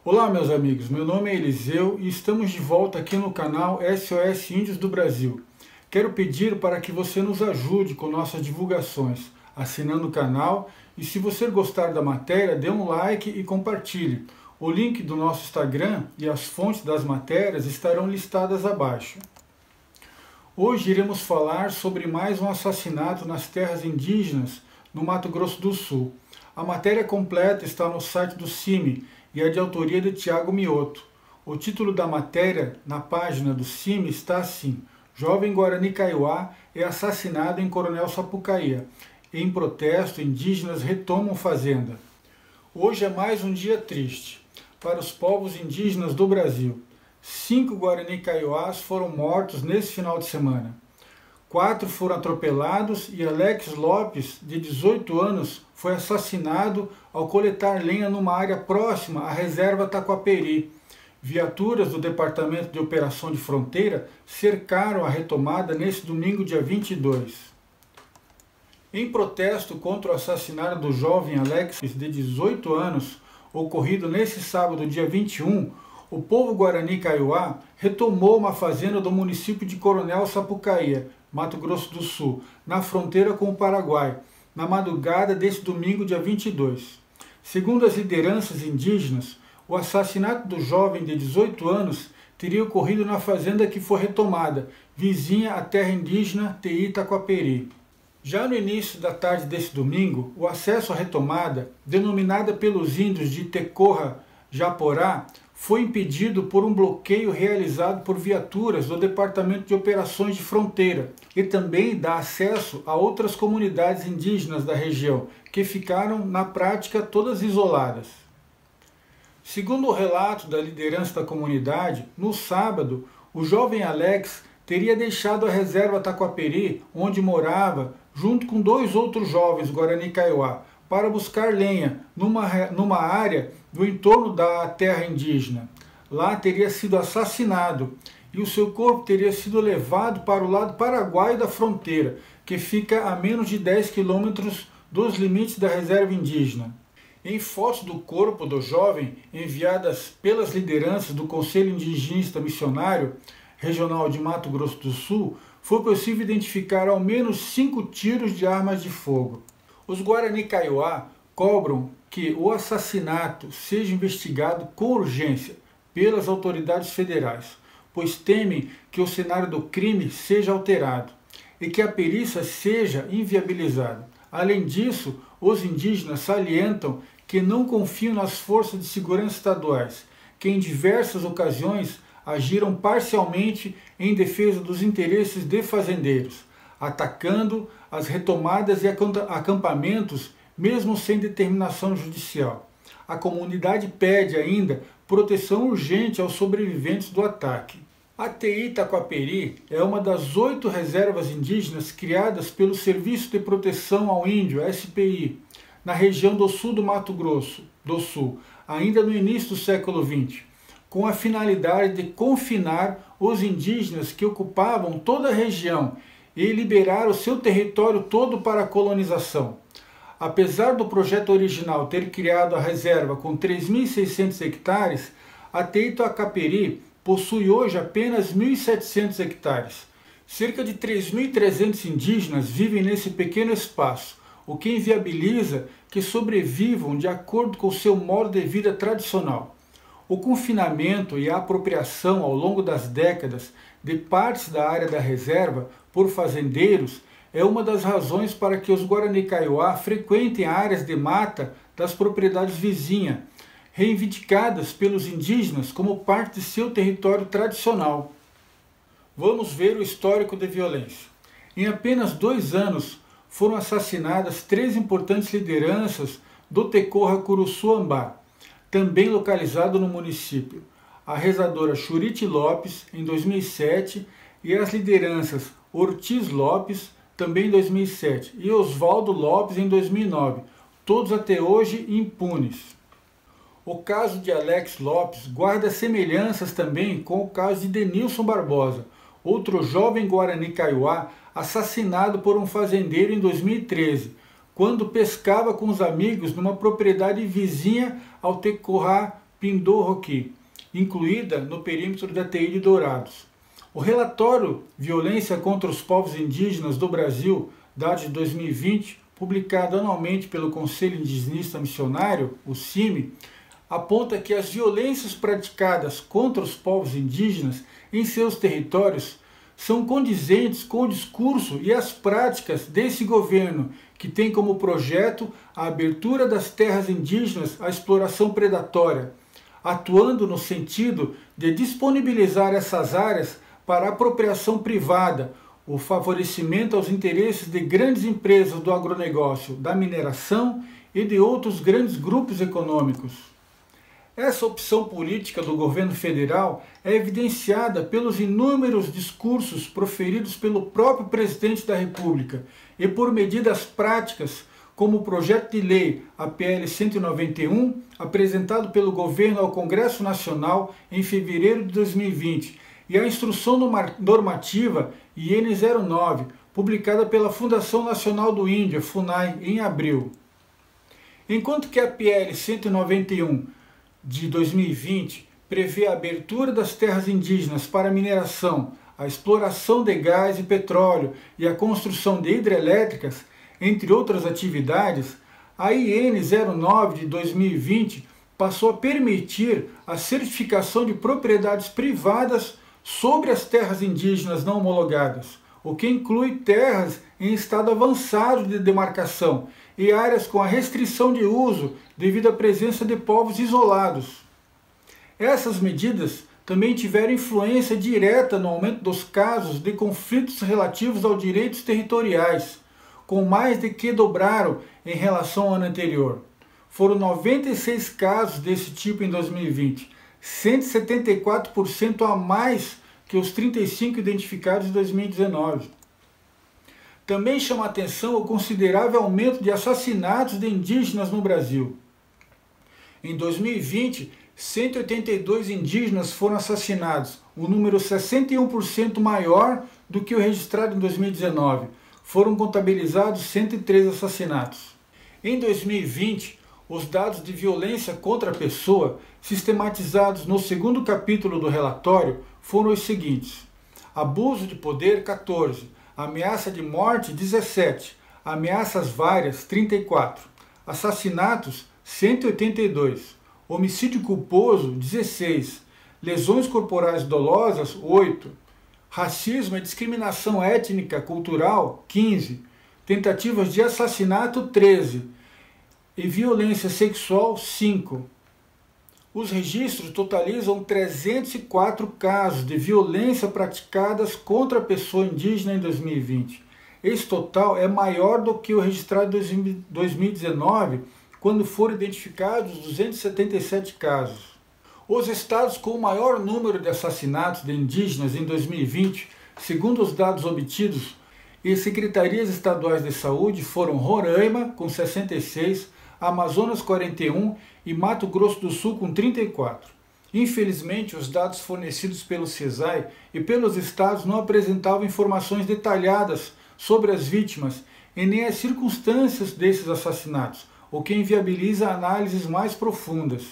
Olá meus amigos, meu nome é Eliseu e estamos de volta aqui no canal SOS Índios do Brasil. Quero pedir para que você nos ajude com nossas divulgações, assinando o canal e se você gostar da matéria, dê um like e compartilhe. O link do nosso Instagram e as fontes das matérias estarão listadas abaixo. Hoje iremos falar sobre mais um assassinato nas terras indígenas no Mato Grosso do Sul. A matéria completa está no site do CIMI e é de autoria de Tiago Mioto. O título da matéria na página do CIMI está assim: Jovem Guarani Kaiowá é assassinado em Coronel Sapucaia. Em protesto, indígenas retomam fazenda. Hoje é mais um dia triste para os povos indígenas do Brasil. 5 Guarani Kaiowás foram mortos nesse final de semana. 4 foram atropelados e Alex Lopes, de 18 anos, foi assassinado ao coletar lenha numa área próxima à reserva Taquaperi. Viaturas do Departamento de Operação de Fronteira cercaram a retomada nesse domingo, dia 22. Em protesto contra o assassinato do jovem Alex, de 18 anos, ocorrido nesse sábado, dia 21, o povo Guarani Kaiowá retomou uma fazenda do município de Coronel Sapucaia, Mato Grosso do Sul, na fronteira com o Paraguai, na madrugada deste domingo, dia 22. Segundo as lideranças indígenas, o assassinato do jovem de 18 anos teria ocorrido na fazenda que foi retomada, vizinha à terra indígena Teí Taquaperi. Já no início da tarde desse domingo, o acesso à retomada, denominada pelos índios de Tecorra Japorá, foi impedido por um bloqueio realizado por viaturas do Departamento de Operações de Fronteira e também dá acesso a outras comunidades indígenas da região, que ficaram, na prática, todas isoladas. Segundo o relato da liderança da comunidade, no sábado, o jovem Alex teria deixado a reserva Taquaperi, onde morava, junto com 2 outros jovens Guarani Kaiowá, para buscar lenha numa área do entorno da terra indígena. Lá teria sido assassinado e o seu corpo teria sido levado para o lado paraguaio da fronteira, que fica a menos de 10 quilômetros dos limites da reserva indígena. Em fotos do corpo do jovem, enviadas pelas lideranças do Conselho Indigenista Missionário Regional de Mato Grosso do Sul, foi possível identificar ao menos 5 tiros de armas de fogo. Os Guarani Kaiowá cobram que o assassinato seja investigado com urgência pelas autoridades federais, pois temem que o cenário do crime seja alterado e que a perícia seja inviabilizada. Além disso, os indígenas salientam que não confiam nas forças de segurança estaduais, que em diversas ocasiões agiram parcialmente em defesa dos interesses de fazendeiros, atacando as retomadas e acampamentos, mesmo sem determinação judicial. A comunidade pede ainda proteção urgente aos sobreviventes do ataque. A Teí Taquaperi é uma das 8 reservas indígenas criadas pelo Serviço de Proteção ao Índio, SPI, na região do sul do Mato Grosso do Sul, ainda no início do século XX, com a finalidade de confinar os indígenas que ocupavam toda a região e liberar o seu território todo para a colonização. Apesar do projeto original ter criado a reserva com 3.600 hectares, a Teí Taquaperi possui hoje apenas 1.700 hectares. Cerca de 3.300 indígenas vivem nesse pequeno espaço, o que inviabiliza que sobrevivam de acordo com seu modo de vida tradicional. O confinamento e a apropriação ao longo das décadas de partes da área da reserva por fazendeiros é uma das razões para que os Guarani Kaiowá frequentem áreas de mata das propriedades vizinhas, reivindicadas pelos indígenas como parte de seu território tradicional. Vamos ver o histórico de violência. Em apenas 2 anos foram assassinadas 3 importantes lideranças do Tecorra Curuçuambá, também localizado no município. A rezadora Churiti Lopes, em 2007, e as lideranças Ortiz Lopes, também em 2007, e Oswaldo Lopes, em 2009, todos até hoje impunes. O caso de Alex Lopes guarda semelhanças também com o caso de Denilson Barbosa, outro jovem Guarani Kaiowá assassinado por um fazendeiro em 2013, quando pescava com os amigos numa propriedade vizinha ao Tecorra Pindorroqui, incluída no perímetro da TI de Dourados. O relatório Violência contra os Povos Indígenas do Brasil, dado de 2020, publicado anualmente pelo Conselho Indigenista Missionário, o CIMI, aponta que as violências praticadas contra os povos indígenas em seus territórios são condizentes com o discurso e as práticas desse governo, que tem como projeto a abertura das terras indígenas à exploração predatória, atuando no sentido de disponibilizar essas áreas para apropriação privada, o favorecimento aos interesses de grandes empresas do agronegócio, da mineração e de outros grandes grupos econômicos. Essa opção política do governo federal é evidenciada pelos inúmeros discursos proferidos pelo próprio presidente da República e por medidas práticas, como o projeto de lei, a PL 191, apresentado pelo governo ao Congresso Nacional em fevereiro de 2020, e a Instrução Normativa IN 09, publicada pela Fundação Nacional do Índio, FUNAI, em abril. Enquanto que a PL 191 de 2020 prevê a abertura das terras indígenas para mineração, a exploração de gás e petróleo e a construção de hidrelétricas, entre outras atividades, a IN 09 de 2020 passou a permitir a certificação de propriedades privadas sobre as terras indígenas não homologadas, o que inclui terras em estado avançado de demarcação e áreas com a restrição de uso devido à presença de povos isolados. Essas medidas também tiveram influência direta no aumento dos casos de conflitos relativos aos direitos territoriais, com mais de que dobraram em relação ao ano anterior. Foram 96 casos desse tipo em 2020, 174% a mais que os 35 identificados em 2019. Também chama a atenção o considerável aumento de assassinatos de indígenas no Brasil. Em 2020, 182 indígenas foram assassinados, um número 61% maior do que o registrado em 2019. Foram contabilizados 103 assassinatos. Em 2020, os dados de violência contra a pessoa, sistematizados no segundo capítulo do relatório, foram os seguintes: abuso de poder, 14, ameaça de morte, 17, ameaças várias, 34, assassinatos, 182, homicídio culposo, 16, lesões corporais dolosas, 8, racismo e discriminação étnica, cultural, 15, tentativas de assassinato, 13, e violência sexual, 5. Os registros totalizam 304 casos de violência praticadas contra a pessoa indígena em 2020. Esse total é maior do que o registrado em 2019, quando foram identificados 277 casos. Os estados com o maior número de assassinatos de indígenas em 2020, segundo os dados obtidos e secretarias estaduais de saúde, foram Roraima, com 66, Amazonas 41 e Mato Grosso do Sul com 34. Infelizmente, os dados fornecidos pelo CESAI e pelos estados não apresentavam informações detalhadas sobre as vítimas e nem as circunstâncias desses assassinatos, o que inviabiliza análises mais profundas.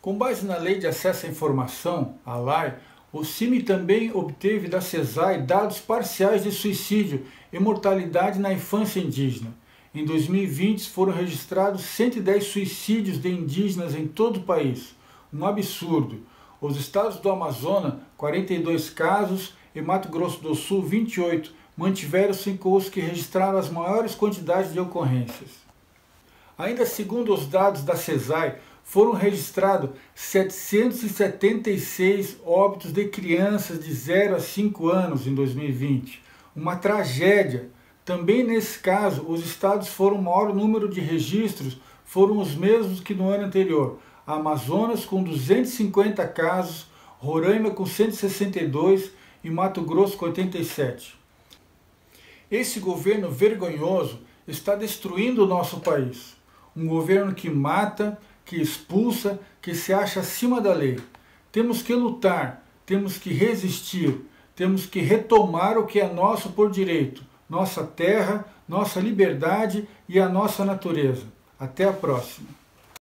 Com base na Lei de Acesso à Informação, a LAI, o CIMI também obteve da CESAI dados parciais de suicídio e mortalidade na infância indígena. Em 2020 foram registrados 110 suicídios de indígenas em todo o país, um absurdo. Os estados do Amazonas, 42 casos, e Mato Grosso do Sul, 28, mantiveram-se com os que registraram as maiores quantidades de ocorrências. Ainda segundo os dados da CESAI, foram registrados 776 óbitos de crianças de 0 a 5 anos em 2020, uma tragédia. Também nesse caso, os estados foram o maior número de registros, foram os mesmos que no ano anterior. Amazonas com 250 casos, Roraima com 162 e Mato Grosso com 87. Esse governo vergonhoso está destruindo o nosso país. Um governo que mata, que expulsa, que se acha acima da lei. Temos que lutar, temos que resistir, temos que retomar o que é nosso por direito. Nossa terra, nossa liberdade e a nossa natureza. Até a próxima!